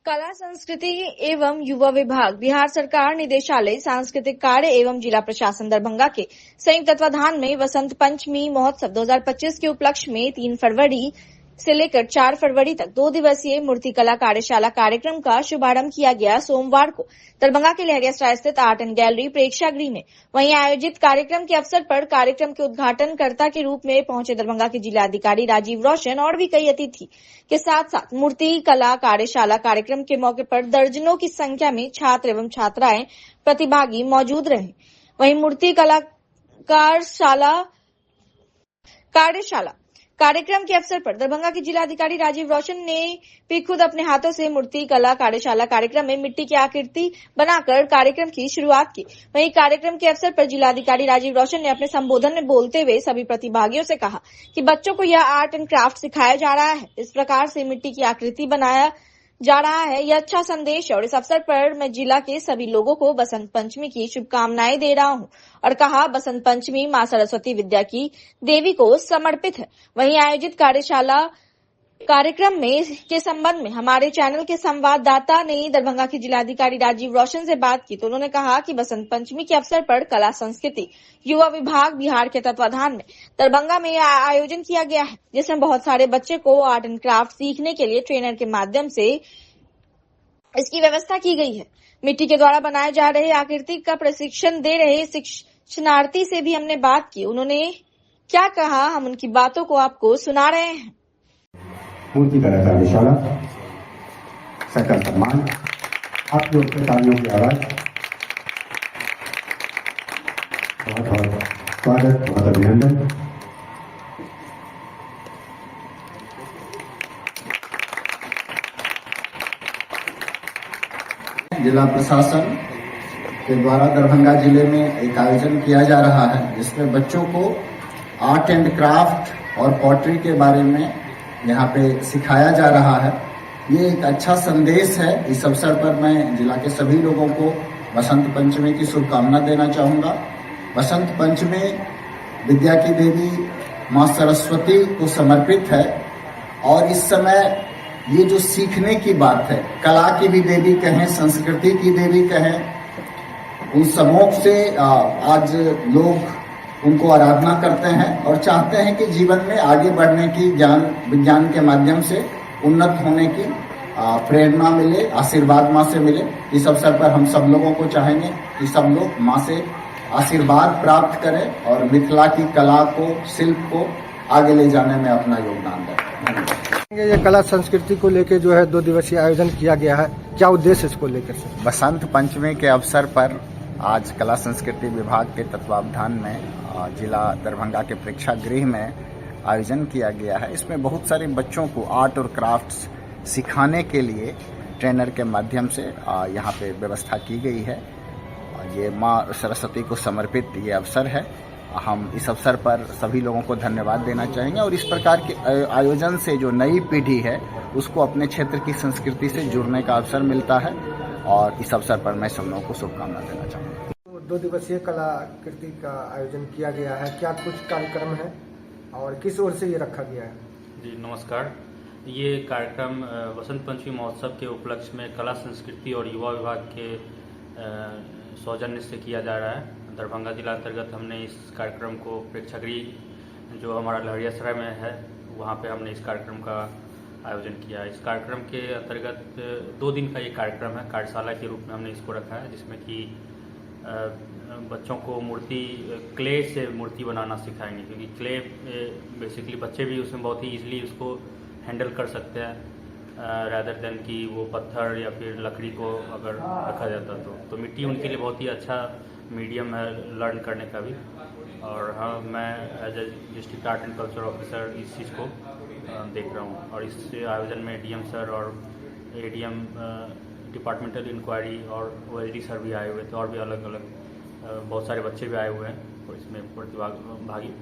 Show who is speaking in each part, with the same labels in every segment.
Speaker 1: कला संस्कृति एवं युवा विभाग, बिहार सरकार निदेशालय सांस्कृतिक कार्य एवं जिला प्रशासन दरभंगा के संयुक्त तत्वाधान में वसंत पंचमी महोत्सव 2025 के उपलक्ष्य में 3 फरवरी से लेकर 4 फरवरी तक 2 दिवसीय मूर्तिकला कार्यशाला कार्यक्रम का शुभारंभ किया गया। सोमवार को दरभंगा के लहरियासराय स्थित आर्ट एंड गैलरी प्रेक्षागृह में वहीं आयोजित कार्यक्रम के अवसर पर कार्यक्रम के उद्घाटनकर्ता के रूप में पहुंचे दरभंगा के जिलाधिकारी राजीव रोशन और भी कई अतिथि के साथ साथ मूर्ति कला कार्यशाला कार्यक्रम के मौके पर दर्जनों की संख्या में छात्र एवं छात्राएं प्रतिभागी मौजूद रहे। वहीं मूर्ति कला कार्यशाला कार्यक्रम के अवसर पर दरभंगा के जिलाधिकारी राजीव रोशन ने भी खुद अपने हाथों से मूर्ति कला कार्यशाला कार्यक्रम में मिट्टी की आकृति बनाकर कार्यक्रम की शुरुआत की। वहीं कार्यक्रम के अवसर पर जिलाधिकारी राजीव रोशन ने अपने संबोधन में बोलते हुए सभी प्रतिभागियों से कहा कि बच्चों को यह आर्ट एंड क्राफ्ट सिखाया जा रहा है, इस प्रकार से मिट्टी की आकृति बनाया जा रहा है, यह अच्छा संदेश है और इस अवसर पर मैं जिला के सभी लोगों को बसंत पंचमी की शुभकामनाएं दे रहा हूं और कहा बसंत पंचमी मां सरस्वती विद्या की देवी को समर्पित है। वहीं आयोजित कार्यशाला कार्यक्रम में के संबंध में हमारे चैनल के संवाददाता ने दरभंगा के जिलाधिकारी राजीव रोशन से बात की तो उन्होंने कहा कि बसंत पंचमी के अवसर पर कला संस्कृति युवा विभाग बिहार के तत्वाधान में दरभंगा में आयोजन किया गया है, जिसमें बहुत सारे बच्चे को आर्ट एंड क्राफ्ट सीखने के लिए ट्रेनर के माध्यम से इसकी व्यवस्था की गई है। मिट्टी के द्वारा बनाए जा रहे आकृति का प्रशिक्षण दे रहे शिक्षणार्थी से भी हमने बात की। उन्होंने क्या कहा, हम उनकी बातों को आपको सुना रहे हैं।
Speaker 2: मूर्ति कला कार्यशाला सकल सम्मान, आप लोग के तालियों की आवाज, बहुत बहुत स्वागत, बहुत अभिनंदन।
Speaker 3: जिला प्रशासन के द्वारा दरभंगा जिले में एक आयोजन किया जा रहा है जिसमें बच्चों को आर्ट एंड क्राफ्ट और पॉटरी के बारे में यहाँ पे सिखाया जा रहा है। ये एक अच्छा संदेश है। इस अवसर पर मैं जिला के सभी लोगों को बसंत पंचमी की शुभकामना देना चाहूँगा। बसंत पंचमी विद्या की देवी माँ सरस्वती को समर्पित है और इस समय ये जो सीखने की बात है, कला की भी देवी कहें, संस्कृति की देवी कहें, उन सबों से आज लोग उनको आराधना करते हैं और चाहते हैं कि जीवन में आगे बढ़ने की, ज्ञान विज्ञान के माध्यम से उन्नत होने की प्रेरणा मिले, आशीर्वाद माँ से मिले। इस अवसर पर हम सब लोगों को चाहेंगे कि सब लोग माँ से आशीर्वाद प्राप्त करें और मिथिला की कला को, शिल्प को आगे ले जाने में अपना योगदान दें।
Speaker 4: ये कला संस्कृति को लेकर जो है 2 दिवसीय आयोजन किया गया है, क्या उद्देश्य इसको लेकर से?
Speaker 3: बसंत पंचमी के अवसर पर आज कला संस्कृति विभाग के तत्वावधान में जिला दरभंगा के प्रेक्षागृह में आयोजन किया गया है। इसमें बहुत सारे बच्चों को आर्ट और क्राफ्ट्स सिखाने के लिए ट्रेनर के माध्यम से यहाँ पे व्यवस्था की गई है। ये माँ सरस्वती को समर्पित ये अवसर है। हम इस अवसर पर सभी लोगों को धन्यवाद देना चाहेंगे और इस प्रकार के आयोजन से जो नई पीढ़ी है उसको अपने क्षेत्र की संस्कृति से जुड़ने का अवसर मिलता है और इस अवसर पर मैं सब लोगों को शुभकामना देना चाहूँगा।
Speaker 4: 2 दिवसीय कलाकृति का आयोजन किया गया है, क्या कुछ कार्यक्रम है और किस ओर से ये रखा गया है? जी
Speaker 5: नमस्कार। ये कार्यक्रम वसंत पंचमी महोत्सव के उपलक्ष्य में कला संस्कृति और युवा विभाग के सौजन्य से किया जा रहा है। दरभंगा जिला अंतर्गत हमने इस कार्यक्रम को प्रेक्षागृह जो हमारा लहरियासराय में है वहाँ पे हमने इस कार्यक्रम का आयोजन किया है। इस कार्यक्रम के अंतर्गत 2 दिन का ये कार्यक्रम है, कार्यशाला के रूप में हमने इसको रखा है, जिसमें कि बच्चों को क्ले से मूर्ति बनाना सिखाएंगे, क्योंकि क्ले बेसिकली बच्चे भी उसमें बहुत ही ईजिली उसको हैंडल कर सकते हैं रादर देन कि वो पत्थर या फिर लकड़ी को अगर रखा जाता तो मिट्टी उनके लिए बहुत ही अच्छा मीडियम है लर्न करने का भी। और हाँ, मैं as a district art and culture officer इस चीज़ को देख रहा हूँ और इस आयोजन में डीएम सर और एडीएम डिपार्टमेंटल इंक्वायरी और ओएसडी सर भी आए हुए थे और भी अलग अलग बहुत सारे बच्चे भी आए हुए हैं और इसमें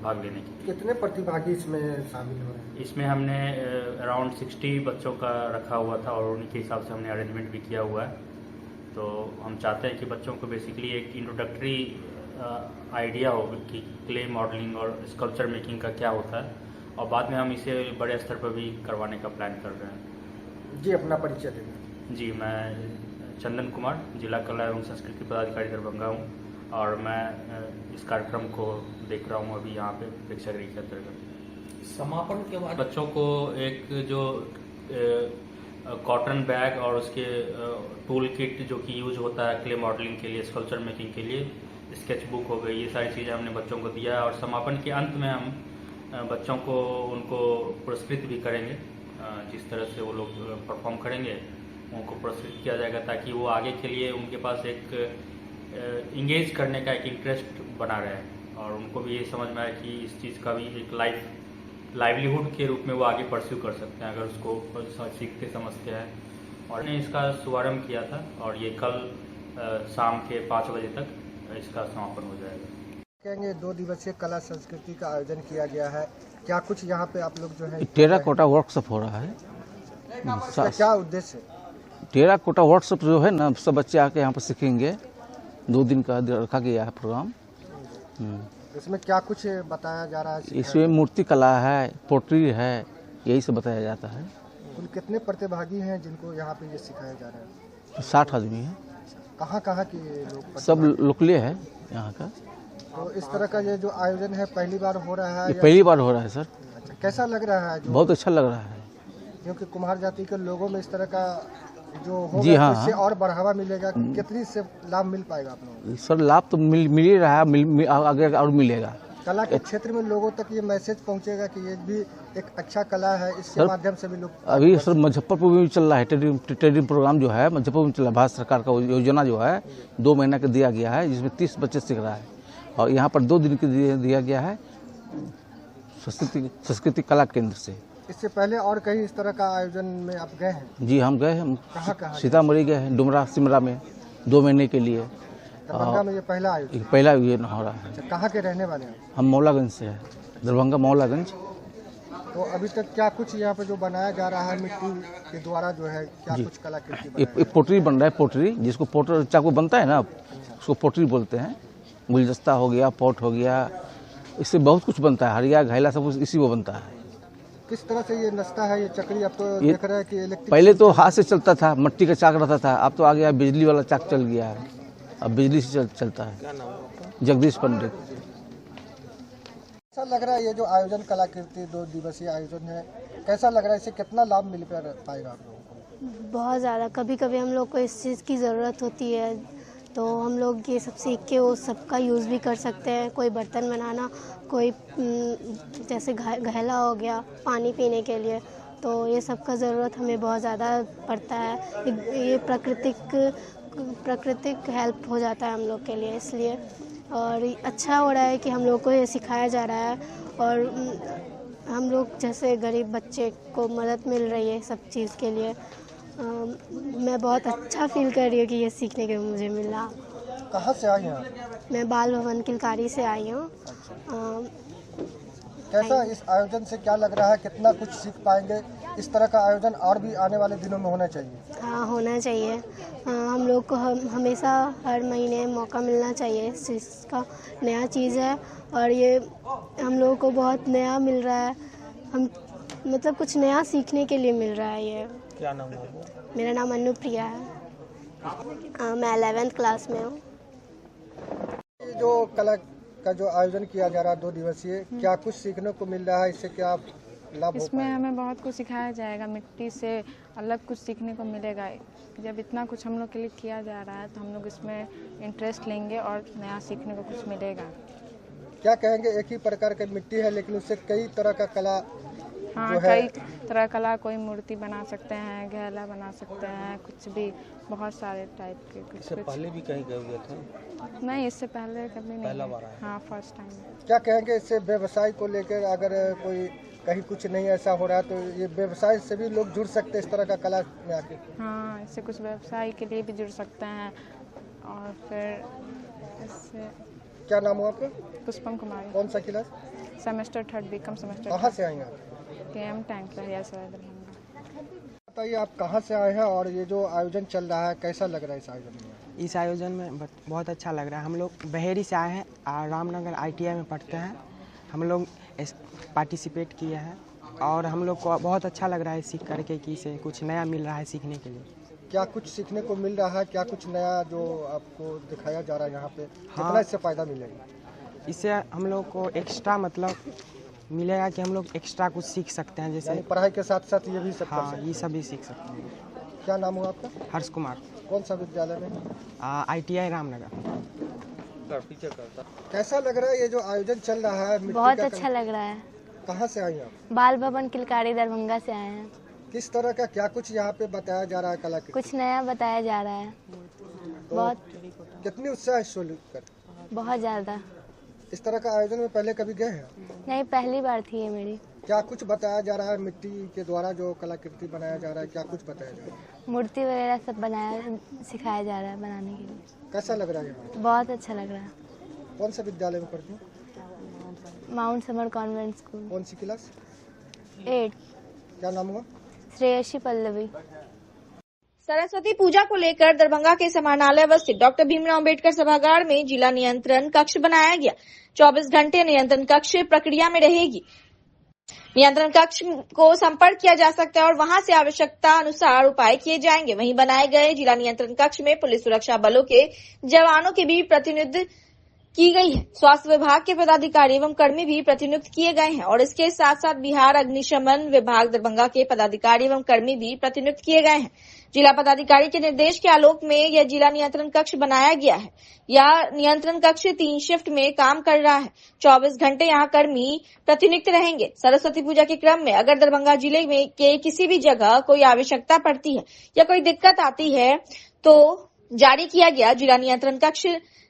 Speaker 5: भाग लेने की।
Speaker 4: कितने प्रतिभागी इसमें शामिल हो रहे हैं?
Speaker 5: इसमें हमने अराउंड 60 बच्चों का रखा हुआ था और उन्हीं के हिसाब से हमने अरेंजमेंट भी किया हुआ है। तो हम चाहते हैं कि बच्चों को बेसिकली एक इंट्रोडक्टरी आइडिया हो कि क्ले मॉडलिंग और स्कल्पचर मेकिंग का क्या होता है और बाद में हम इसे बड़े स्तर पर भी करवाने का प्लान कर रहे हैं।
Speaker 4: जी, अपना परिचय दें।
Speaker 5: जी, मैं चंदन कुमार, जिला कला एवं संस्कृति पदाधिकारी दरभंगा हूँ और मैं इस कार्यक्रम को देख रहा हूँ अभी यहाँ पे प्रेक्षागृह के अंतर्गत।
Speaker 6: समापन के बाद
Speaker 5: बच्चों को एक जो कॉटन बैग और उसके टूल किट जो कि यूज होता है क्ले मॉडलिंग के लिए, स्कल्पचर मेकिंग के लिए, स्केच बुक हो गई, ये सारी चीज़ें हमने बच्चों को दिया है और समापन के अंत में हम बच्चों को उनको पुरस्कृत भी करेंगे। जिस तरह से वो लोग परफॉर्म करेंगे उनको पुरस्कृत किया जाएगा ताकि वो आगे के लिए उनके पास एक इंगेज करने का एक इंटरेस्ट बना रहे और उनको भी ये समझ में आए कि इस चीज़ का भी एक लाइवलीहुड के रूप में वो आगे परस्यू कर सकते हैं अगर उसको सीखते समझते हैं। और ने इसका शुभारंभ किया था और ये कल शाम के 5 बजे तक इसका समापन हो जाएगा।
Speaker 4: कहेंगे 2 दिवसीय कला संस्कृति का आयोजन किया गया है, क्या कुछ यहाँ पे आप लोग जो है
Speaker 7: टेराकोटा वर्कशॉप हो रहा है।
Speaker 4: इसका क्या उद्देश्य है?
Speaker 7: टेराकोटा वर्कशॉप जो है ना, सब बच्चे आके यहाँ पर सीखेंगे। 2 दिन का रखा गया है प्रोग्राम।
Speaker 4: इसमें क्या कुछ बताया जा रहा है?
Speaker 7: इसमें मूर्ति कला है, पोट्री है, यही सब बताया जाता है।
Speaker 4: कुल कितने प्रतिभागी हैं जिनको यहाँ पे ये सिखाया जा रहा है?
Speaker 7: 60 आदमी है।
Speaker 4: कहाँ के लोग?
Speaker 7: सब लोकलीय है यहाँ का।
Speaker 4: तो इस तरह का ये जो आयोजन है पहली बार हो रहा है?
Speaker 7: ये पहली बार हो रहा है सर।
Speaker 4: अच्छा, कैसा लग रहा है?
Speaker 7: बहुत अच्छा लग रहा है
Speaker 4: क्योंकि कुम्हार जाति के लोगों में इस तरह का जो होगा
Speaker 7: जी हाँ,
Speaker 4: इससे और बढ़ावा मिलेगा। कितनी से लाभ मिल पाएगा आप लोगों को?
Speaker 7: सर लाभ तो मिल ही रहा है, आगे और मिलेगा।
Speaker 4: कला के क्षेत्र में लोगों तक ये मैसेज पहुंचेगा कि ये भी एक अच्छा कला है, इसके माध्यम से भी लोग।
Speaker 7: अभी सर मुजफ्फरपुर में भी चल रहा है ट्रेनिंग प्रोग्राम जो है मुजफ्फरपुर में चल रहा है। भारत सरकार का योजना जो है 2 महीना का दिया गया है जिसमें 30 बच्चे सीख रहा है और यहाँ पर 2 दिन के दिया गया है संस्कृति कला केंद्र से।
Speaker 4: इससे पहले और कहीं इस तरह का आयोजन में आप गए हैं?
Speaker 7: जी हम गए हैं।
Speaker 4: कहाँ?
Speaker 7: सीतामढ़ी गए हैं, डुमरा सिमरा में 2 महीने के लिए।
Speaker 4: दरभंगा में ये पहला आयोजन?
Speaker 7: पहला ये हो रहा है।
Speaker 4: अच्छा, कहाँ के रहने वाले हैं?
Speaker 7: हम मौलागंज से हैं, दरभंगा मौलागंज।
Speaker 4: तो अभी तक क्या कुछ यहाँ पे जो बनाया जा रहा है मिट्टी के द्वारा जो है, क्या कुछ कलाकृति बनाया
Speaker 7: ये पोट्री बन रहा है। पोट्री जिसको पोटर चाकू बनता है ना, उसको पोट्री बोलते हैं। गुलदस्ता हो गया, पॉट हो गया, इससे बहुत कुछ बनता है। हरिया घैला सब कुछ इसी को बनता है।
Speaker 4: किस तरह से ये नचता है ये चक्री? अब तो देख रहे हैं कि इलेक्ट्रिक।
Speaker 7: पहले तो हाथ से चलता था, मट्टी का चाक रहता था, अब तो आ गया बिजली वाला चाक चल गया है। अब बिजली से चलता है। जगदीश पंडित।
Speaker 4: कैसा लग रहा है ये जो आयोजन कलाकृति 2 दिवसीय आयोजन है, कैसा लग रहा है? इससे कितना लाभ मिल पाएगा आप लोगों को?
Speaker 8: बहुत ज़्यादा। कभी कभी हम लोग को इस चीज़ की ज़रूरत होती है तो हम लोग ये सब सीख के वो सबका यूज़ भी कर सकते हैं। कोई बर्तन बनाना, कोई जैसे घैला हो गया पानी पीने के लिए, तो ये सब का ज़रूरत हमें बहुत ज़्यादा पड़ता है। ये प्राकृतिक हेल्प हो जाता है हम लोग के लिए, इसलिए। और अच्छा हो रहा है कि हम लोग को ये सिखाया जा रहा है और हम लोग जैसे गरीब बच्चे को मदद मिल रही है सब चीज़ के लिए। मैं बहुत अच्छा फील कर रही हूँ कि ये सीखने के मुझे मिला।
Speaker 4: कहाँ से आई हैं आप?
Speaker 8: मैं बाल भवन किलकारी से आई हूँ।
Speaker 4: कैसा इस आयोजन से क्या लग रहा है, कितना कुछ सीख पाएंगे? इस तरह का आयोजन और भी आने वाले दिनों में होना चाहिए।
Speaker 8: हाँ, होना चाहिए। हम लोग को हमेशा हर महीने मौका मिलना चाहिए इस चीज़ का। नया चीज़ है और ये हम लोगों को बहुत नया मिल रहा है। हम मतलब कुछ नया सीखने के लिए मिल रहा है ये।
Speaker 6: क्या नाम है आपका?
Speaker 8: मेरा नाम अनुप्रिया है। मैं 11th क्लास में हूँ।
Speaker 4: ये जो कला का जो आयोजन किया जा रहा है 2 दिवसीय, क्या कुछ सीखने को मिल रहा है? इससे क्या लाभ?
Speaker 9: इसमें हमें बहुत कुछ सिखाया जाएगा। मिट्टी से अलग कुछ सीखने को मिलेगा। जब इतना कुछ हम लोग के लिए किया जा रहा है तो हम लोग इसमें इंटरेस्ट लेंगे और नया सीखने को कुछ मिलेगा।
Speaker 4: क्या कहेंगे? एक ही प्रकार की मिट्टी है लेकिन उससे कई तरह का कला
Speaker 9: हाँ, कई तरह कला, कोई मूर्ति बना सकते हैं, घैला बना सकते हैं, कुछ भी बहुत सारे टाइप के।
Speaker 6: इससे पहले भी कहीं गए हुए थे?
Speaker 9: नहीं, इससे पहले कभी नहीं।
Speaker 6: पहला बार आया?
Speaker 9: हाँ, फर्स्ट टाइम।
Speaker 4: क्या कहेंगे इससे व्यवसाय को लेकर? अगर कोई कहीं कुछ नहीं ऐसा हो रहा है तो ये व्यवसाय से भी लोग जुड़ सकते हैं इस तरह का कला में आके?
Speaker 9: हाँ, इससे कुछ व्यवसाय के लिए भी जुड़ सकते हैं। और फिर इससे।
Speaker 4: क्या नाम हुआ आपका?
Speaker 9: पुष्पम कुमारी।
Speaker 4: कौन सा क्लास?
Speaker 9: Semester 3 BCom semester.
Speaker 4: कहाँ से आएंगे आप?
Speaker 9: KM टैंक लहरिया सराय दरभंगा।
Speaker 4: बताइए आप कहाँ से आए हैं और ये जो आयोजन चल रहा है कैसा लग रहा है इस आयोजन में?
Speaker 10: इस आयोजन में बहुत अच्छा लग रहा है। हम लोग बहेरी से आए हैं और रामनगर ITI में पढ़ते हैं। हम लोग पार्टिसिपेट किए हैं और हम लोग को बहुत अच्छा लग रहा है सीख करके कि इसे कुछ नया मिल रहा है सीखने के लिए।
Speaker 4: क्या कुछ सीखने को मिल रहा है, क्या कुछ नया जो आपको दिखाया जा रहा है यहाँ पे, कितना इससे फायदा मिलेगा?
Speaker 10: इससे हम लोग को एक्स्ट्रा मतलब मिलेगा कि हम लोग एक्स्ट्रा कुछ सीख सकते हैं, जैसे
Speaker 4: यानी पढ़ाई के साथ साथ ये भी सब कर
Speaker 10: हाँ
Speaker 4: सकते
Speaker 10: ये सब भी सीख सकते हैं।
Speaker 4: हैं। क्या नाम हुआ आपका?
Speaker 10: हर्ष कुमार,
Speaker 4: कौन सा विद्यालय में?
Speaker 10: ITI रामनगर।
Speaker 4: कैसा लग रहा है ये जो आयोजन चल रहा है? मिट्टी
Speaker 8: बहुत
Speaker 4: का
Speaker 8: अच्छा लग रहा है।
Speaker 4: कहाँ से आई आप?
Speaker 8: बाल भवन किलकारी दरभंगा से आए हैं।
Speaker 4: किस तरह का क्या कुछ यहाँ पे बताया जा रहा है कलाकृति?
Speaker 8: कुछ नया बताया जा रहा है।
Speaker 4: तो
Speaker 8: बहुत
Speaker 4: कितनी उत्साह है इसको लेकर?
Speaker 8: बहुत ज़्यादा।
Speaker 4: इस तरह का आयोजन में पहले कभी गए हैं?
Speaker 8: नहीं, पहली बार थी ये मेरी।
Speaker 4: क्या कुछ बताया जा रहा है? मिट्टी के द्वारा जो कलाकृति बनाया जा रहा है, क्या कुछ बताया जा रहा है?
Speaker 8: मूर्ति वगैरह सब बनाया सिखाया जा रहा है बनाने के लिए।
Speaker 4: कैसा लग रहा है यहाँ?
Speaker 8: बहुत अच्छा लग रहा है।
Speaker 4: कौन सा विद्यालय में पढ़ती हूँ?
Speaker 8: Mount summer convent school.
Speaker 4: कौन सी क्लास?
Speaker 8: 8।
Speaker 4: क्या नाम हुआ?
Speaker 8: श्रेयसी पल्लवी।
Speaker 1: सरस्वती पूजा को लेकर दरभंगा के समाहरणालय अवस्थित डॉक्टर भीमराव अम्बेडकर सभागार में जिला नियंत्रण कक्ष बनाया गया। 24 घंटे नियंत्रण कक्ष प्रक्रिया में रहेगी। नियंत्रण कक्ष को संपर्क किया जा सकता है और वहां से आवश्यकता अनुसार उपाय किए जाएंगे। वहीं बनाए गए जिला नियंत्रण कक्ष में पुलिस सुरक्षा बलों के जवानों के भी प्रतिनिधित्व की गई है। स्वास्थ्य विभाग के पदाधिकारी एवं कर्मी भी प्रतिनियुक्त किए गए हैं और इसके साथ साथ बिहार अग्निशमन विभाग दरभंगा के पदाधिकारी एवं कर्मी भी प्रतिनियुक्त किए गए हैं। जिला पदाधिकारी के निर्देश के आलोक में यह जिला नियंत्रण कक्ष बनाया गया है। यह नियंत्रण कक्ष 3 शिफ्ट में काम कर रहा है। 24 घंटे यहाँ कर्मी प्रतिनियुक्त रहेंगे। सरस्वती पूजा के क्रम में अगर दरभंगा जिले में के किसी भी जगह कोई आवश्यकता पड़ती है या कोई दिक्कत आती है तो जारी किया गया जिला नियंत्रण कक्ष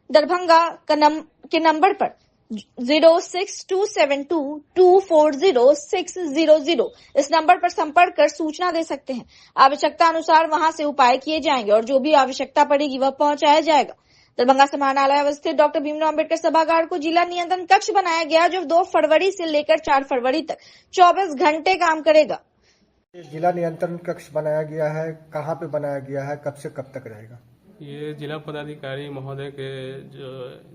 Speaker 1: दरभंगा के नंबर पर 062722400600 इस नंबर पर संपर्क कर सूचना दे सकते हैं। आवश्यकता अनुसार वहां से उपाय किए जाएंगे और जो भी आवश्यकता पड़ेगी वह पहुंचाया जाएगा। दरभंगा समाहरणालय अवस्थित डॉक्टर भीमराव अम्बेडकर सभागार को जिला नियंत्रण कक्ष बनाया गया जो 2 फरवरी से लेकर 4 फरवरी तक 24 घंटे काम करेगा।
Speaker 4: जिला नियंत्रण कक्ष बनाया गया है, कहाँ पे बनाया गया है, कब से कब तक रहेगा?
Speaker 11: ये जिला पदाधिकारी महोदय के जो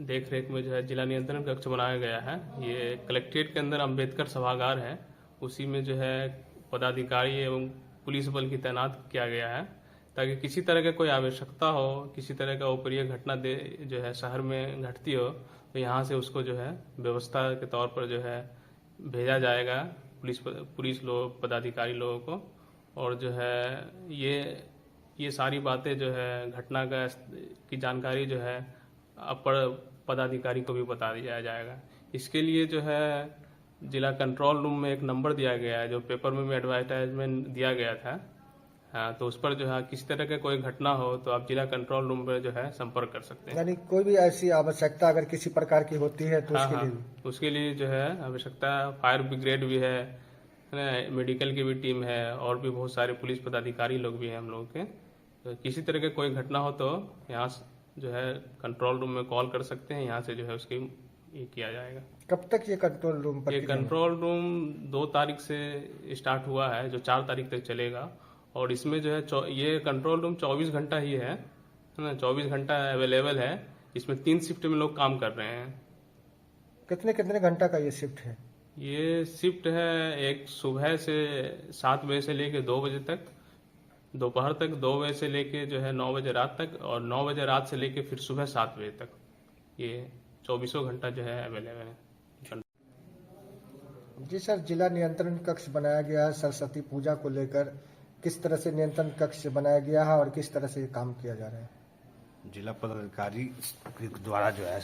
Speaker 11: देखरेख में जो है जिला नियंत्रण कक्ष बनाया गया है। ये कलेक्ट्रेट के अंदर अम्बेडकर सभागार है, उसी में जो है पदाधिकारी एवं पुलिस बल की तैनात किया गया है ताकि किसी तरह का कोई आवश्यकता हो, किसी तरह का अप्रिय घटना जो है शहर में घटती हो तो यहाँ से उसको जो है व्यवस्था के तौर पर जो है भेजा जाएगा पुलिस लोग पदाधिकारी लोगों को। और जो है ये सारी बातें जो है घटना की जानकारी जो है अपर पदाधिकारी को भी बता दिया जाएगा। इसके लिए जो है जिला कंट्रोल रूम में एक नंबर दिया गया है जो पेपर में भी एडवर्टाइजमेंट दिया गया था। हाँ, तो उस पर जो है किसी तरह का कोई घटना हो तो आप जिला कंट्रोल रूम पर जो है संपर्क कर सकते हैं।
Speaker 4: यानी कोई भी ऐसी आवश्यकता अगर किसी प्रकार की होती है तो
Speaker 11: उसके लिए जो है आवश्यकता फायर ब्रिगेड भी है, मेडिकल की भी टीम है और भी बहुत सारे पुलिस पदाधिकारी लोग भी हैं हम लोग के। तो किसी तरह का कोई घटना हो तो यहाँ जो है कंट्रोल रूम में कॉल कर सकते हैं, यहाँ से जो है उसकी ये किया जाएगा।
Speaker 4: कब तक ये कंट्रोल रूम पर?
Speaker 11: ये कंट्रोल रूम 2 तारीख से स्टार्ट हुआ है जो 4 तारीख तक चलेगा और इसमें जो है ये कंट्रोल रूम 24 घंटा ही है ना, 24 घंटा अवेलेबल है। इसमें 3 शिफ्ट में लोग काम कर रहे हैं।
Speaker 4: कितने घंटा का ये शिफ्ट है?
Speaker 11: ये शिफ्ट है एक सुबह से 7 बजे से लेके 2 बजे तक, दोपहर तक 2 बजे से लेके जो है 9 बजे रात तक और 9 बजे रात से लेके फिर सुबह 7 बजे तक। ये 24 घंटा जो है अवेलेबल है।
Speaker 4: जी सर, जिला नियंत्रण कक्ष बनाया गया है सरस्वती पूजा को लेकर, किस तरह से नियंत्रण कक्ष बनाया गया है और किस तरह से काम किया जा रहा है?
Speaker 12: जिला पदाधिकारी द्वारा जो है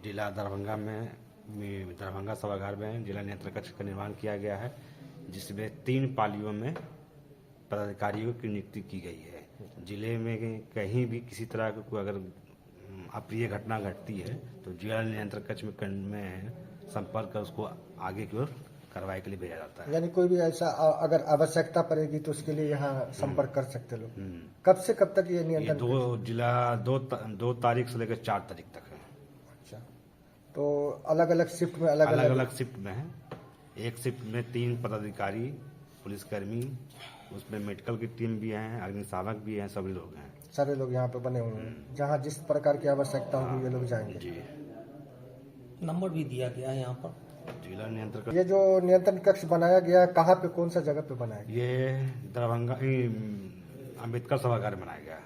Speaker 12: जिला दरभंगा में दरभंगा सभागार में जिला नियंत्रण कक्ष का निर्माण किया गया है जिसमें 3 पालियों में पदाधिकारियों की नियुक्ति की गई है। जिले में कहीं भी किसी तरह का कोई अगर अप्रिय घटना घटती है तो जिला नियंत्रण कक्ष में संपर्क कर उसको आगे की ओर कार्रवाई के लिए भेजा जाता है।
Speaker 4: यानी कोई भी ऐसा अगर आवश्यकता पड़ेगी तो उसके लिए यहाँ संपर्क कर सकते लोग। कब से कब तक ये नियंत्रण?
Speaker 12: 2 तारीख से लेकर 4 तारीख तक है।
Speaker 4: अच्छा, तो अलग अलग शिफ्ट में अलग
Speaker 12: शिफ्ट में है। एक शिफ्ट में 3 पदाधिकारी पुलिसकर्मी, उसमें मेडिकल की टीम भी है, अग्निशामक भी है, सभी लोग हैं।
Speaker 4: सारे लोग यहाँ पे बने हुए हैं, जहाँ जिस प्रकार की आवश्यकता होगी ये लोग जाएंगे।
Speaker 12: जी,
Speaker 6: नंबर भी दिया गया है यहाँ पर।
Speaker 12: जिला नियंत्रण
Speaker 4: ये जो नियंत्रण कक्ष बनाया गया है कहाँ पे, कौन सा जगह पे बनाया गया?
Speaker 12: ये दरभंगा अम्बेडकर सभागार में मनाया गया।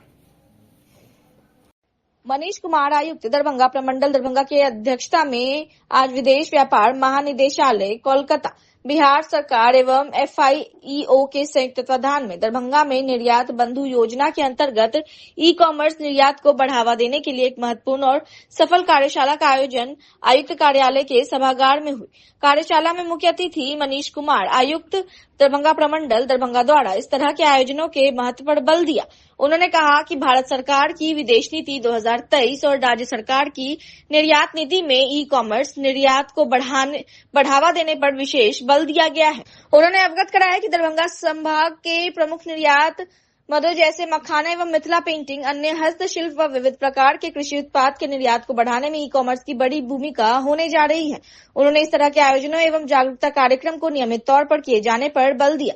Speaker 1: मनीष कुमार आयुक्त दरभंगा प्रमंडल दरभंगा की अध्यक्षता में आज विदेश व्यापार महानिदेशालय कोलकाता बिहार सरकार एवं FIEO के संयुक्त तत्वाधान में दरभंगा में निर्यात बंधु योजना के अंतर्गत ई-कॉमर्स निर्यात को बढ़ावा देने के लिए एक महत्वपूर्ण और सफल कार्यशाला का आयोजन आयुक्त कार्यालय के सभागार में हुई। कार्यशाला में मुख्य अतिथि मनीष कुमार आयुक्त दरभंगा प्रमंडल दरभंगा द्वारा इस तरह के आयोजनों के महत्व पर बल दिया। उन्होंने कहा कि भारत सरकार की विदेश नीति 2023 और राज्य सरकार की निर्यात नीति में ई-कॉमर्स निर्यात को बढ़ावा देने पर विशेष बल दिया गया है। उन्होंने अवगत कराया कि दरभंगा संभाग के प्रमुख निर्यात मदों जैसे मखाना एवं मिथिला पेंटिंग, अन्य हस्तशिल्प व विविध प्रकार के कृषि उत्पाद के निर्यात को बढ़ाने में ई-कॉमर्स की बड़ी भूमिका होने जा रही है। उन्होंने इस तरह के आयोजनों एवं जागरूकता कार्यक्रम को नियमित तौर पर किए जाने पर बल दिया।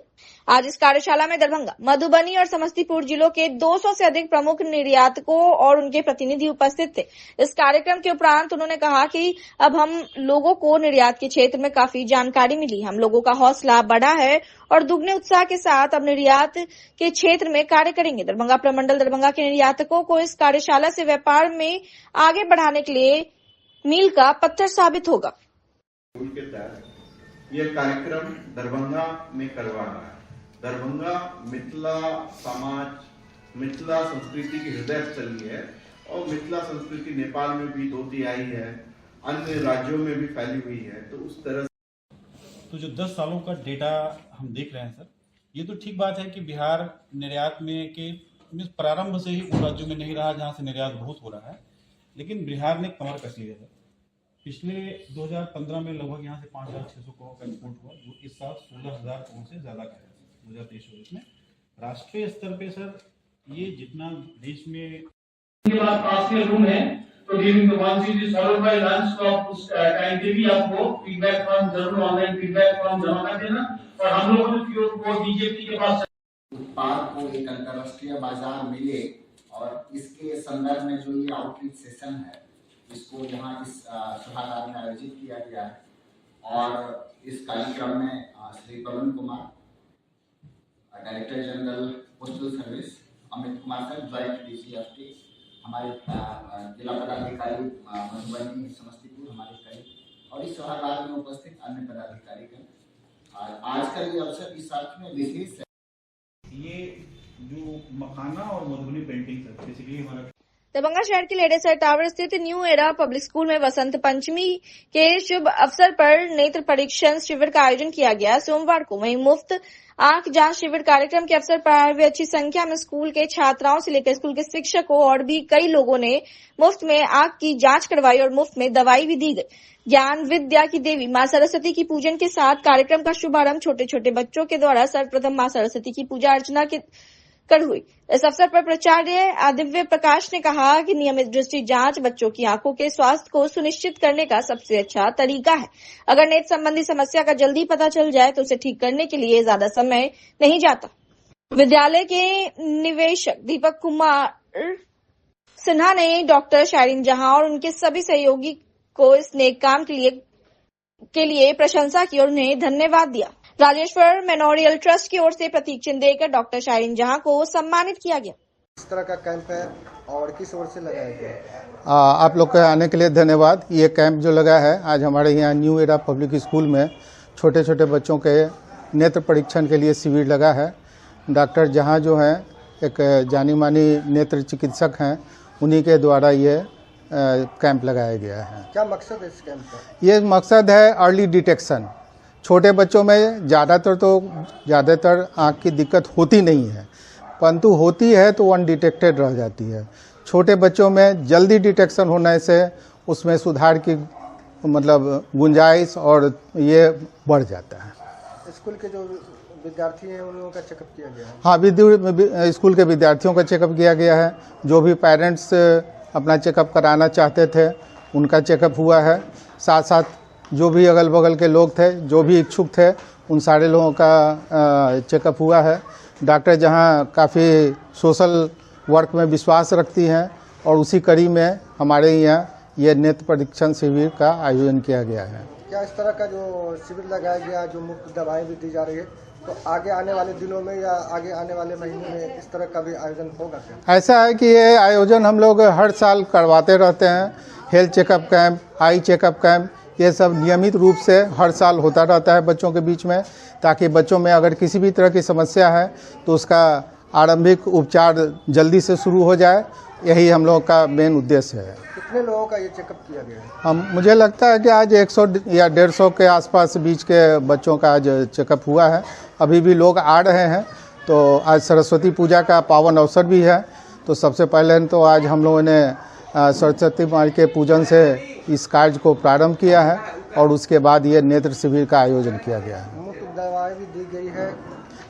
Speaker 1: आज इस कार्यशाला में दरभंगा, मधुबनी और समस्तीपुर जिलों के 200 से अधिक प्रमुख निर्यातकों और उनके प्रतिनिधि उपस्थित थे। इस कार्यक्रम के उपरांत उन्होंने कहा कि अब हम लोगों को निर्यात के क्षेत्र में काफी जानकारी मिली, हम लोगों का हौसला बढ़ा है और दुगने उत्साह के साथ अब निर्यात के क्षेत्र में कार्य करेंगे। दरभंगा प्रमंडल दरभंगा के निर्यातकों को इस कार्यशाला से व्यापार में आगे बढ़ाने के लिए मील का पत्थर साबित होगा।
Speaker 13: के तहत यह कार्यक्रम दरभंगा में करवा रहा है। दरभंगा मिथिला समाज, मिथिला संस्कृति की हृदय स्थली है और मिथिला संस्कृति नेपाल में भी दो तिहाई है, अन्य राज्यों में भी फैली हुई है। तो उस तरह
Speaker 14: तो जो 10 सालों का डेटा हम देख रहे हैं सर, ये तो ठीक बात है कि बिहार निर्यात में के प्रारंभ से ही उन राज्यों में नहीं रहा जहां से निर्यात बहुत हो रहा है, लेकिन बिहार ने कमर कस लिया है। पिछले 2015 में लगभग यहाँ से 5,600 करोड़ का एक्सपोर्ट हुआ, जो इस साल 16,000 करोड़ से ज्यादा का है 2023 में। राष्ट्रीय स्तर पे सर ये जितना देश में
Speaker 15: के बाद पास के रूम है तो during the one series followed by lunch तो आप उस टाइम पे भी आपको फीडबैक फॉर्म जरूर ऑनलाइन फीडबैक फॉर्म जमा कर देना और हम लोग को बीजेपी के पास
Speaker 3: उत्पाद को एक अंतर्राष्ट्रीय बाजार मिले और इसके संदर्भ में जो ये आउटरीच सेशन है इसको यहाँ इस सभागार में आयोजित किया गया है और इस कार्यक्रम में Shri Pawan Kumar director general postal service, Amit Kumar sir joint DCFT, हमारे जिला पदाधिकारी मधुबनी समस्तीपुर हमारे कई और इस सभागार में उपस्थित अन्य पदाधिकारी का आज का ये अवसर इस अर्थ में विशेष है।
Speaker 14: ये जो मखाना और मधुबनी पेंटिंग सर बेसिकली हमारा
Speaker 1: दरभंगा शहर के लेडेसर टावर स्थित न्यू एरा पब्लिक स्कूल में वसंत पंचमी के शुभ अवसर पर नेत्र परीक्षण शिविर का आयोजन किया गया सोमवार को। वहीं मुफ्त आंख जांच शिविर कार्यक्रम के अवसर पर अच्छी संख्या में स्कूल के छात्राओं से लेकर स्कूल के शिक्षकों और भी कई लोगों ने मुफ्त में आंख की जांच करवाई और मुफ्त में दवाई भी दी गई। ज्ञान विद्या की देवी मां सरस्वती की पूजन के साथ कार्यक्रम का शुभारंभ छोटे छोटे बच्चों के द्वारा सर्वप्रथम मां सरस्वती की पूजा अर्चना कर हुई। इस अवसर पर प्राचार्य दिव्य प्रकाश ने कहा कि नियमित दृष्टि जांच बच्चों की आंखों के स्वास्थ्य को सुनिश्चित करने का सबसे अच्छा तरीका है। अगर नेत्र संबंधी समस्या का जल्दी पता चल जाए तो उसे ठीक करने के लिए ज्यादा समय नहीं जाता। विद्यालय के निवेशक दीपक कुमार सिन्हा ने डॉक्टर शायरीन जहां और उनके सभी सहयोगी को इस नेक काम के लिए प्रशंसा की और उन्हें धन्यवाद दिया। राजेश्वर मेमोरियल ट्रस्ट की ओर से प्रतीक चिन्ह देकर डॉक्टर शायरीन जहां को सम्मानित किया गया।
Speaker 4: इस तरह का कैंप है और किस ओर से लगाया गया?
Speaker 16: आप लोग के आने के लिए धन्यवाद। ये कैंप जो लगा है आज हमारे यहाँ न्यू एरा पब्लिक स्कूल में छोटे छोटे बच्चों के नेत्र परीक्षण के लिए शिविर लगा है। डॉक्टर जहां जो हैं एक जानी मानी नेत्र चिकित्सक हैं, उन्हीं के द्वारा ये कैंप लगाया गया है।
Speaker 4: क्या मकसद है इस कैंप का? ये
Speaker 16: मकसद है अर्ली डिटेक्शन। छोटे बच्चों में ज़्यादातर आँख की दिक्कत होती नहीं है, परंतु होती है तो अनडिटेक्टेड रह जाती है। छोटे बच्चों में जल्दी डिटेक्शन होने से उसमें सुधार की गुंजाइश और ये बढ़ जाता है।
Speaker 4: स्कूल के जो विद्यार्थी हैं उन लोगों का चेकअप किया गया है?
Speaker 16: हाँ, स्कूल के विद्यार्थियों का चेकअप किया गया है। जो भी पेरेंट्स अपना चेकअप कराना चाहते थे उनका चेकअप हुआ है। साथ साथ जो भी अगल बगल के लोग थे, जो भी इच्छुक थे, उन सारे लोगों का चेकअप हुआ है। डॉक्टर जहां काफ़ी सोशल वर्क में विश्वास रखती हैं और उसी कड़ी में हमारे यहाँ ये नेत्र परीक्षण शिविर का आयोजन किया गया है।
Speaker 4: क्या इस तरह का जो शिविर लगाया गया, जो मुफ्त दवाएं भी दी जा रही है, तो आगे आने वाले दिनों में या आगे आने वाले महीने में इस तरह का भी आयोजन होगा क्या?
Speaker 16: ऐसा है कि ये आयोजन हम लोग हर साल करवाते रहते हैं। Health checkup camp, eye checkup camp, ये सब नियमित रूप से हर साल होता रहता है बच्चों के बीच में, ताकि बच्चों में अगर किसी भी तरह की समस्या है तो उसका आरंभिक उपचार जल्दी से शुरू हो जाए। यही हम लोग का मेन उद्देश्य है।
Speaker 4: कितने लोगों का ये चेकअप किया गया है?
Speaker 16: मुझे लगता है कि आज 100 या 150 के आसपास बीच के बच्चों का आज चेकअप हुआ है। अभी भी लोग आ रहे हैं। तो आज सरस्वती पूजा का पावन अवसर भी है, तो सबसे पहले तो आज हम लोगों ने सरस्वती माँ के पूजन से इस कार्य को प्रारंभ किया है और उसके बाद ये नेत्र शिविर का आयोजन किया गया है।
Speaker 4: मुफ्त दवाएं भी दी गई है?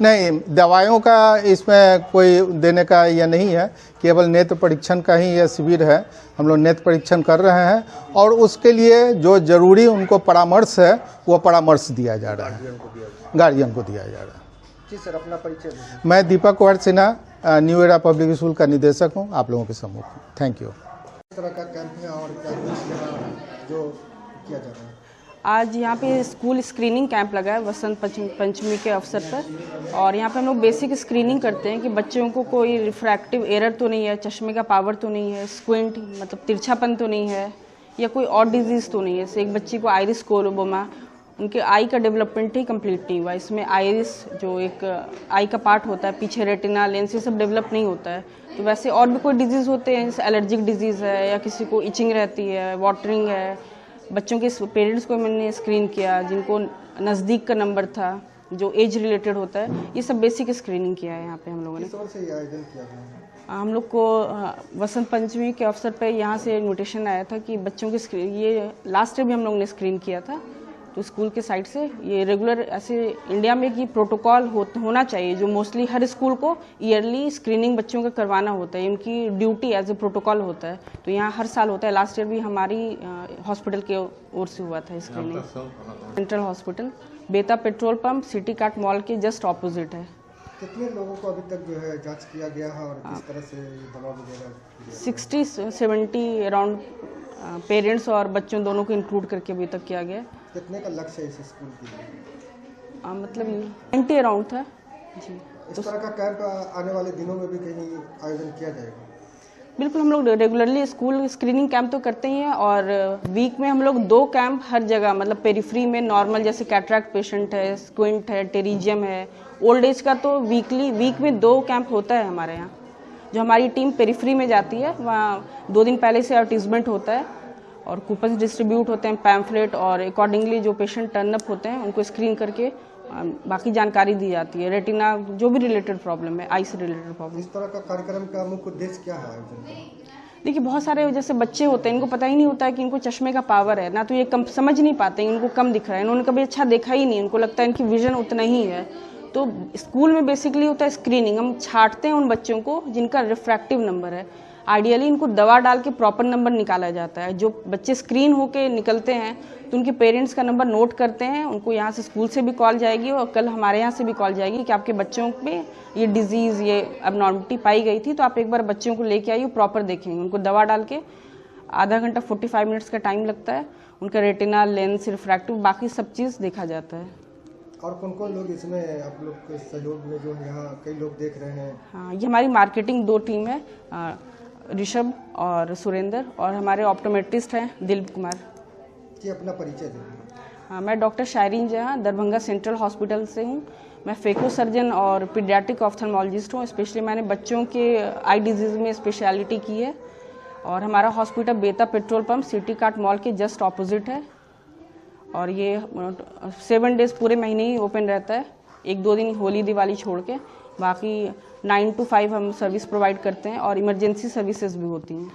Speaker 16: नहीं, दवाइयों का इसमें कोई देने का यह नहीं है, केवल नेत्र परीक्षण का ही यह शिविर है। हम लोग नेत्र परीक्षण कर रहे हैं और उसके लिए जो जरूरी उनको परामर्श है वो परामर्श दिया जा रहा है, गार्जियन को दिया जा रहा है।
Speaker 4: जी सर, अपना परिचय दीजिए।
Speaker 16: मैं Deepak Kumar Sinha, new era public school का निदेशक हूँ आप लोगों के सम्मुख। Thank you.
Speaker 4: इस तरह का कैंप है और क्या जो किया जा रहा है?
Speaker 17: आज यहाँ पे स्कूल स्क्रीनिंग कैंप लगा है वसंत पंचमी के अवसर पर, और यहाँ पे हम लोग बेसिक स्क्रीनिंग करते हैं कि बच्चों को कोई रिफ्रैक्टिव एरर तो नहीं है, चश्मे का पावर तो नहीं है, स्क्विंट मतलब तिरछापन तो नहीं है, या कोई और डिजीज़ तो नहीं है। जैसे एक बच्ची को आइरिस कोलोबोमा, उनके आई का डेवलपमेंट ही कंप्लीट नहीं हुआ। इसमें आइरिस जो एक आई का पार्ट होता है, पीछे रेटिना, लेंस, ये सब डेवलप नहीं होता है। तो वैसे और भी कोई डिजीज़ होते हैं, जैसे एलर्जिक डिजीज़ है या किसी को इचिंग रहती है, वाटरिंग है। बच्चों के पेरेंट्स को मैंने स्क्रीन किया जिनको नज़दीक का नंबर था, जो एज रिलेटेड होता है, ये सब बेसिक स्क्रीनिंग किया है यहाँ पे हम लोगों ने।
Speaker 4: किस ओर से ये आयोजन किया गया?
Speaker 17: हम लोग को वसंत पंचमी के अवसर पर यहाँ से इन्विटेशन आया था कि बच्चों के ये लास्ट ईयर भी हम लोग ने स्क्रीन किया था, तो स्कूल के साइड से ये रेगुलर ऐसे इंडिया में कि प्रोटोकॉल होना चाहिए, जो मोस्टली हर स्कूल को ईयरली स्क्रीनिंग बच्चों का करवाना होता है, उनकी ड्यूटी एज ए प्रोटोकॉल होता है। तो यहाँ हर साल होता है। लास्ट ईयर भी हमारी हॉस्पिटल के ओर से हुआ था screening. Central hospital, Beta petrol pump, city cart mall के जस्ट ऑपोजिट है।
Speaker 4: कितने लोगों को अभी तक जो है जांच किया गया है और किस तरह से दवा वगैरह?
Speaker 17: 60-70 अराउंड पेरेंट्स और बच्चों दोनों को इंक्लूड करके अभी तक किया गया।
Speaker 4: कितने का लक्ष्य है इस स्कूल के लिए?
Speaker 17: मतलब 90 अराउंड था जी।
Speaker 4: इस तरह का कैंप आने वाले दिनों में भी कहीं आयोजन किया जाएगा?
Speaker 17: बिल्कुल, हम लोग रेगुलरली स्कूल स्क्रीनिंग कैंप तो करते ही हैं, और वीक में हम लोग 2 कैंप हर जगह, मतलब पेरिफ्री में नॉर्मल जैसे कैटरैक्ट पेशेंट है, स्क्विंट है, टेरिजियम है, ओल्ड एज का तो वीक में 2 कैंप होता है हमारे यहाँ। जो हमारी टीम पेरिफ्री में जाती है वहाँ 2 दिन पहले से एडवर्टीजमेंट होता है और कूपन डिस्ट्रीब्यूट होते हैं, पैम्फलेट, और अकॉर्डिंगली जो पेशेंट टर्न अप होते हैं उनको स्क्रीन करके बाकी जानकारी दी जाती है, रेटिना जो भी रिलेटेड प्रॉब्लम है, आई से रिलेटेड प्रॉब्लम।
Speaker 4: इस तरह का कार्यक्रम का मुख्य उद्देश्य क्या है आयोजन का?
Speaker 17: देखिए, बहुत सारे जैसे बच्चे होते हैं, इनको पता ही नहीं होता है कि इनको चश्मे का पावर है, ना तो ये कम समझ नहीं पाते हैं, इनको कम दिख रहा है, इन्होंने कभी अच्छा देखा ही नहीं, इनको लगता है इनकी विजन उतना ही है। तो स्कूल में बेसिकली होता है स्क्रीनिंग, हम छांटते हैं उन बच्चों को जिनका रिफ्रैक्टिव नंबर है। आइडियली इनको दवा डाल के प्रॉपर नंबर निकाला जाता है। जो बच्चे स्क्रीन होके निकलते हैं तो उनके पेरेंट्स का नंबर नोट करते हैं, उनको यहाँ से स्कूल से भी कॉल जाएगी और कल हमारे यहाँ से भी कॉल जाएगी कि आपके बच्चों में ये डिजीज़, ये अबनॉर्मलिटी पाई गई थी, तो आप एक बार बच्चों को लेके आइए, प्रॉपर देखेंगे। उनको दवा डाल के आधा घंटा 45 मिनट्स का टाइम लगता है, उनका रेटिना, लेंस, रिफ्रैक्टिव, बाकी सब चीज़ देखा जाता है।
Speaker 4: और कौन कौन लोग इसमें आप लोग के सहयोग में, जो यहाँ कई लोग देख रहे हैं?
Speaker 17: हाँ, ये हमारी मार्केटिंग 2 टीम है, ऋषभ और सुरेंद्र, और हमारे ऑप्टोमेट्रिस्ट हैं दिलीप कुमार।
Speaker 4: कि अपना परिचय दें।
Speaker 17: हाँ, मैं डॉक्टर शायरीन जहाँ दरभंगा सेंट्रल हॉस्पिटल से हूँ। मैं फेको सर्जन और पीडियाट्रिक ऑफ्थल्मोलॉजिस्ट हूँ। स्पेशली मैंने बच्चों के आई डिजीज़ में स्पेशलिटी की है, और हमारा hospital Beta petrol pump, city cart mall के जस्ट ऑपोजिट है, और ये 7 डेज पूरे महीने ही ओपन रहता है, 1-2 दिन होली दिवाली छोड़ के, बाकी 9 to 5 हम सर्विस प्रोवाइड करते हैं, और इमरजेंसी सर्विसेज भी होती हैं।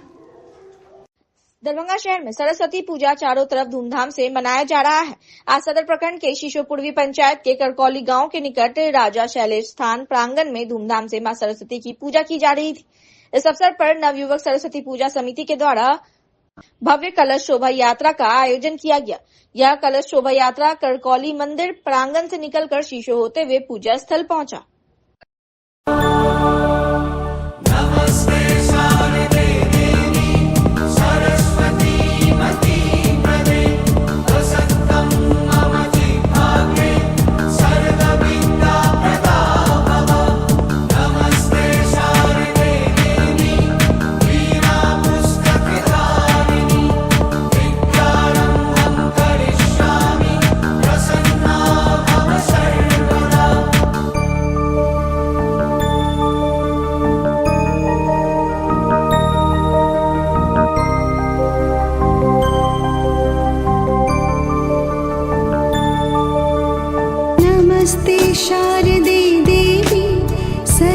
Speaker 1: दरभंगा शहर में सरस्वती पूजा चारों तरफ धूमधाम से मनाया जा रहा है। आज सदर प्रखंड के शीशो पूर्वी पंचायत के करकौली गांव के निकट राजा शैलेश स्थान प्रांगण में धूमधाम से मां सरस्वती की पूजा की जा रही थी। इस अवसर पर नवयुवक सरस्वती पूजा समिति के द्वारा भव्य कलश शोभा यात्रा का आयोजन किया गया। यह कलश शोभा यात्रा करकौली मंदिर प्रांगण से निकलकर शीशो होते हुए पूजा स्थल पहुंचा।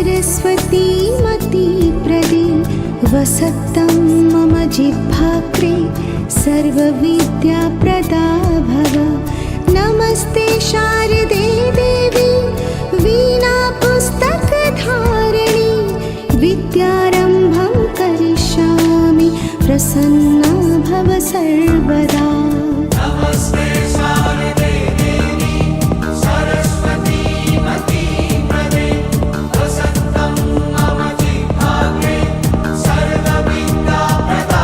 Speaker 18: सरस्वती मती प्रदे वसतं मम जिह्वाग्रे सर्वविद्याप्रदा भव। नमस्ते शारदे देवी वीणा पुस्तकधारिणी विद्यारम्भं करिष्यामि प्रसन्ना भव सर्वदा।
Speaker 19: नमस्ते शारदे देवी सरस्वती मती प्रदे वसतं मम जिह्वाग्रे सर्वविद्याप्रदा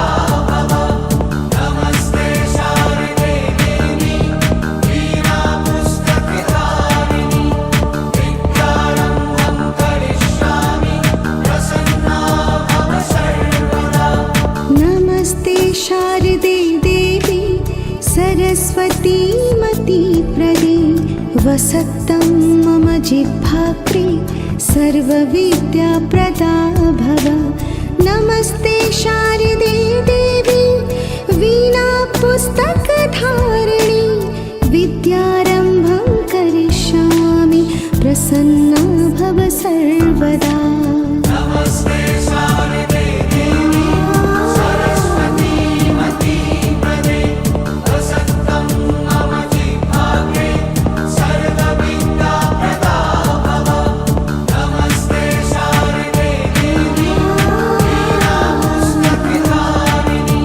Speaker 19: भव। नमस्ते शारदे देवी वीणा पुस्तकधारिणी विद्यारम्भं करिष्यामि प्रसन्ना भव सर्वदा।
Speaker 18: नमस्ते शारदे देवी सरस्वती मती प्रदे वसतं मम जिह्वाग्रे सर्वविद्याप्रदा भव। नमस्ते शारदे देवी वीणा पुस्तकधारिणी विद्यारम्भं करिष्यामि प्रसन्ना भव सर्वदा।
Speaker 19: नमस्ते शारदे देवी सरस्वती मती प्रदे वसतं मम जिह्वाग्रे सर्वविद्याप्रदा भव। नमस्ते शारदे देवी वीणा पुस्तकधारिणी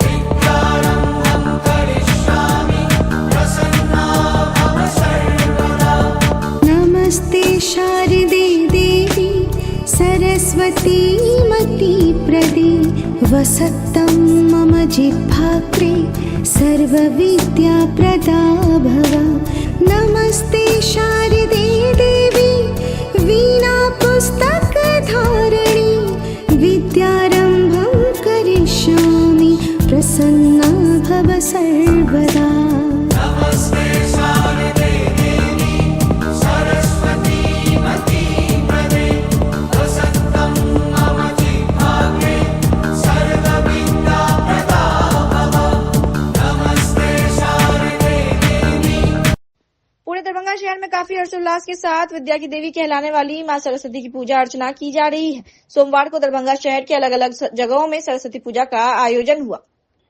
Speaker 19: विद्यारम्भं करिष्यामि प्रसन्ना भव सर्वदा।
Speaker 18: नमस्ते शारदे देवी सरस्वती मती प्रदे वसतं मम जिह्वाग्रे सर्वविद्याप्रदा भव। नमस्ते शारदे देवी वीणा पुस्तकधारिणी विद्यारम्भं करिष्यामि प्रसन्ना भव सर्वदा।
Speaker 19: नमस्ते शारदे देवी सरस्वती मती प्रदे वसतं मम जिह्वाग्रे सर्वविद्याप्रदा भव। नमस्ते शारदे देवी।
Speaker 1: पूरे दरभंगा शहर में काफी हर्षोल्लास के साथ विद्या की देवी कहलाने वाली मां सरस्वती की पूजा अर्चना की जा रही है। सोमवार को दरभंगा शहर के अलग अलग जगहों में सरस्वती पूजा का आयोजन हुआ।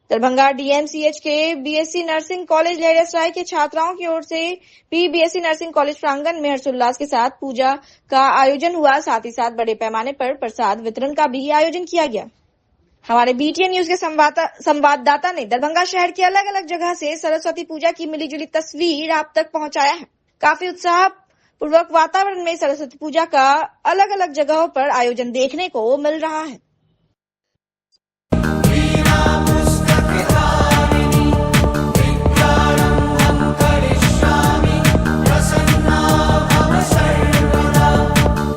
Speaker 1: दरभंगा डीएमसीएच के बीएससी नर्सिंग कॉलेज लहरियासराय के छात्राओं की ओर से भी बीएससी नर्सिंग कॉलेज प्रांगण में हर्षोल्लास के साथ पूजा का आयोजन हुआ। साथ ही साथ बड़े पैमाने पर प्रसाद वितरण का भी आयोजन किया गया। हमारे बीटीएन न्यूज के संवाददाता ने दरभंगा शहर के अलग अलग जगह से सरस्वती पूजा की मिलीजुली तस्वीर आप तक पहुंचाया है। काफी उत्साह पूर्वक वातावरण में सरस्वती पूजा का अलग अलग जगहों पर आयोजन देखने को मिल रहा है।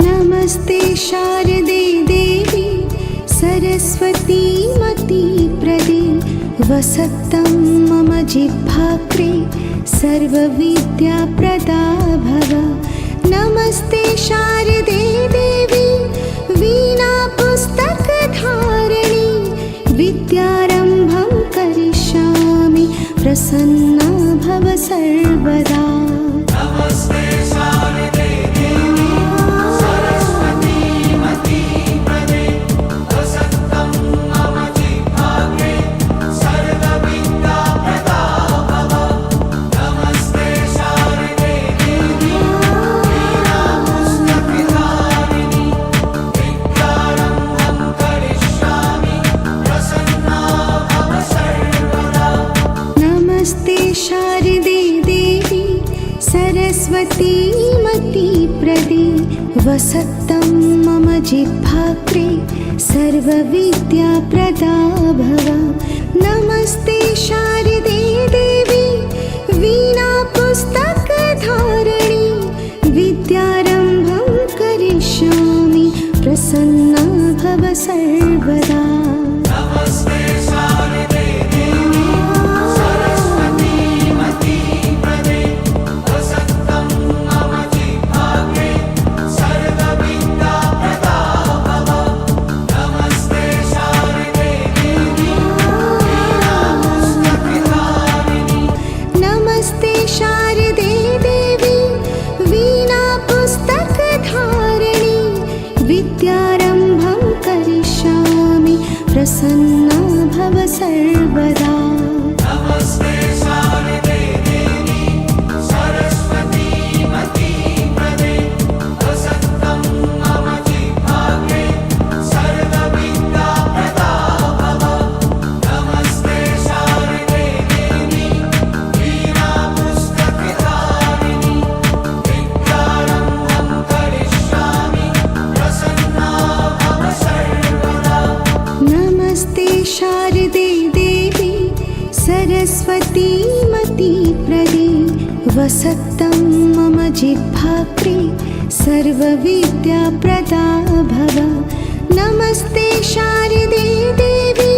Speaker 18: नमस्ते शारदे देवी सरस्वती मती प्रदे वसतं मम जिह्वाग्रे सर्वविद्याप्रदा भव। नमस्ते शारदे देवी वीणा पुस्तकधारिणी विद्यारम्भं करिष्यामि प्रसन्ना भव सर्वदा।
Speaker 19: नमस्ते शारदे देवी सरस्वती मती प्रदे वसतं मम जिह्वाग्रे सर्वविद्याप्रदा भव। नमस्ते शारदे देवी वीणा पुस्तकधारिणी विद्यारम्भं करिष्यामि प्रसन्ना भव सर्वदा।
Speaker 18: नमस्ते शारदे देवी सरस्वती मती प्रदे वसतं मम जिह्वाग्रे सर्वविद्याप्रदा भव। नमस्ते शारदे देवी वीणा पुस्तकधारिणी विद्यारम्भं करिष्यामि प्रसन्ना भव सर्वदा।
Speaker 19: नमस्ते शारदे देवी सरस्वती मती प्रदे वसतं मम जिह्वाग्रे सर्वविद्याप्रदा भव। नमस्ते शारदे देवी वीणा पुस्तकधारिणी
Speaker 18: नमस्ते शारदे देवी वीणा पुस्तकधारिणी विद्यारम्भं करिष्यामि प्रसन्ना भव सर्वदा।
Speaker 19: नमस्ते शारदे देवी सरस्वती मती प्रदे वसन्तं मम जिह्वाग्रे सर्वविद्या प्रदा भव। नमस्ते शारदे देवी वीणा पुस्तकधारिणि विद्यारम्भं करिष्यामि प्रसन्ना भव सर्वदा।
Speaker 18: नमस्ते शारदे देवी सरस्वती मती प्रदे वसत्तं मम जिह्वाग्रे सर्वविद्या प्रदा भव। नमस्ते शारदे देवी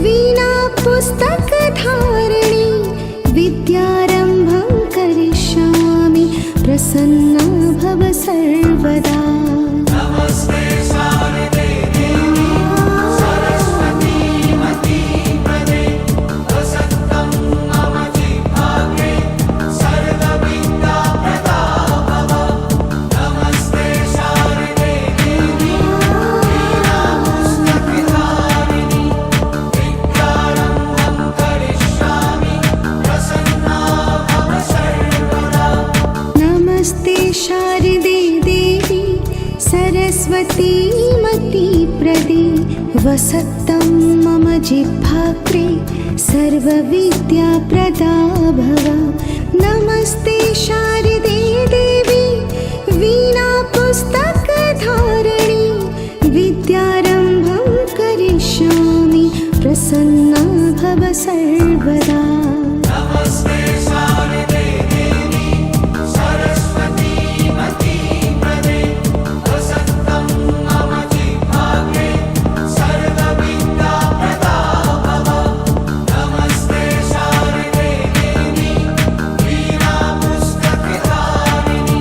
Speaker 18: वीणा पुस्तकधारिणि विद्यारम्भं करिष्यामि प्रसन्ना भव सर्वदा।
Speaker 19: नमस्ते शारदे देवी सरस्वती मती प्रदे वसन्तं मम जिह्वाग्रे सर्वविद्या प्रदा भव। नमस्ते शारदे देवी वीणा पुस्तकधारिणि विद्यारम्भं करिष्यामि प्रसन्ना भव सर्वदा।
Speaker 18: नमस्ते शारदे देवी सरस्वती मती प्रदे वसत्तं मम जिह्वाग्रे सर्वविद्या प्रदा भव। नमस्ते शारदे देवी वीणा पुस्तकधारिणि विद्यारम्भं करिष्यामि प्रसन्ना भव सर्वदा।
Speaker 19: नमस्ते शारदे देवी सरस्वती मती प्रदे वसन्तं मम जिह्वाग्रे सर्वविद्या प्रदा भव। नमस्ते शारदे देवी वीणा पुस्तकधारिणि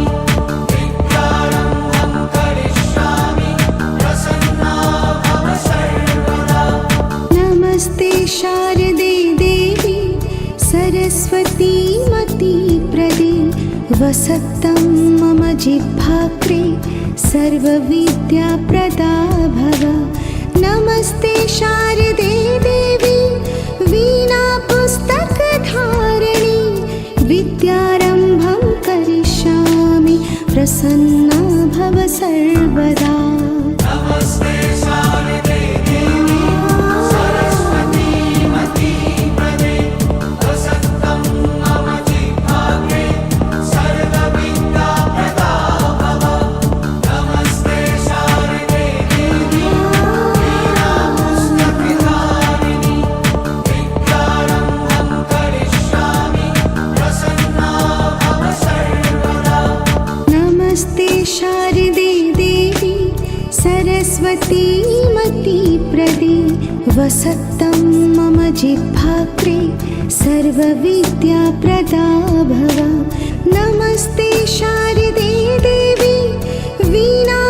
Speaker 19: विद्यारम्भं करिष्यामि प्रसन्ना भव सर्वदा।
Speaker 18: नमस्ते शारदे देवी सरस्वती मती प्रदे वसत्तं मम जिह्वाग्रे सर्वविद्या प्रदा भव। नमस्ते शारदे देवी वीणा पुस्तकधारिणि विद्यारम्भं करिष्यामि प्रसन्ना भव सर्वदा।
Speaker 19: नमस्ते शारदे देवी सरस्वती मती प्रदे वसन्तं मम जिह्वाग्रे सर्वविद्या प्रदा भव। नमस्ते शारदे देवी वीणा पुस्तकधारिणि विद्यारम्भं करिष्यामि प्रसन्ना भव सर्वदा।
Speaker 18: नमस्ते शारदे देवी सरस्वती मती प्रदे वसत्तं मम जिह्वाग्रे सर्वविद्या प्रदा भव। नमस्ते शारदे देवी वीणा